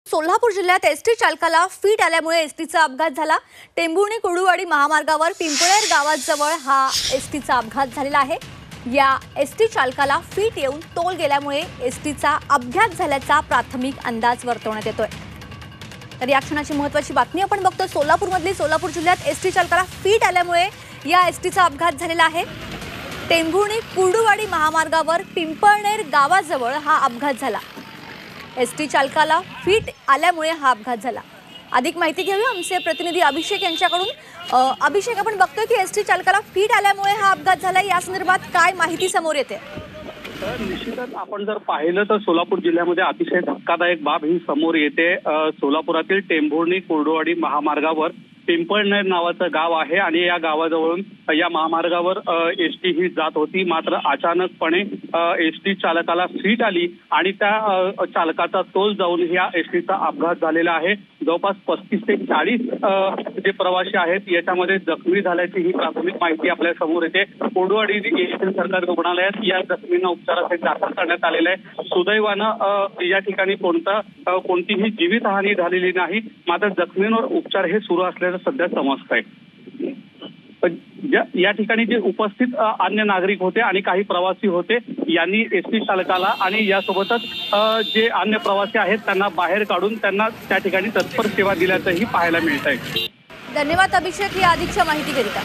सोलापूर जिल्ह्यात एसटी चालकाला फीट आल्यामुळे एसटीचा अपघात झाला। टेंभुर्णी कुर्डुवाडी महामार्गावर पिंपळनेर गावाजवळ हा एसटीचा अपघात झालेला आहे। या एसटी चालकाला फीट येऊन तोल गेल्यामुळे एसटीचा अपघात झाल्याचा प्राथमिक अंदाज वर्तवण्यात येतोय। तर या क्षणाची महत्त्वाची बातमी आपण बघतो। सोलापूर जिल्ह्यात एसटी चालकाला फीट आल्यामुळे या एसटीचा अपघात झालेला आहे। टेंभुर्णी कुर्डुवाडी महामार्गावर पिंपळनेर गावाजवळ हा अपघात झाला। एसटी चालकाला फीट आल्यामुळे हा अपघात झाला। अधिक माहिती घेऊया आमचे प्रतिनिधी अभिषेक यांच्याकडून। अभिषेक, आपण बघतोय की एसटी चालकाला फीट आल्यामुळे हा अपघात झाला, या संदर्भात काय माहिती समोर येते? निश्चितच आपण जर पाहिलं तर सोलापूर जिल्ह्यामध्ये अतिशय धक्कादायक बाब ही समोर येते। सोलापुरातील टेंभुर्णी कुर्डुवाडी महामार्गावर पिंपळनेर नावाचं गाव आहे आणि या गावाजवळून या महामार्गावर एसटी ही जात होती। मात्र अचानकपणे एसटी चालकाला फीट आली आणि त्या चालकाचा तोल जाऊन या एसटीचा अपघात झालेला आहे। जवळपास 35 ते 40 जे प्रवासी आहेत याच्यामध्ये जखमी झाल्याची ही प्राथमिक माहिती आपल्या समोर येते। कुर्डुवाडी येथील सरकारी रुग्णालयात या जखमींना उपचारासाठी दाखल करण्यात आलेलं आहे। सुदैवानं या ठिकाणी कोणतीही जीवितहानी झालेली नाही, मात्र जखमींवर उपचार हे सुरू असल्याचं सध्या समजतंय। या ठिकाणी जे उपस्थित अन्य नागरिक होते आणि काही प्रवासी होते यांनी एसटी चालकाला आणि यासोबतच जे अन्य प्रवासी आहेत त्यांना बाहेर काढून त्यांना त्या ठिकाणी तत्पर सेवा दिल्याचंही पाहायला मिळतंय। धन्यवाद अभिषेक, या अधिकच्या माहितीकरिता।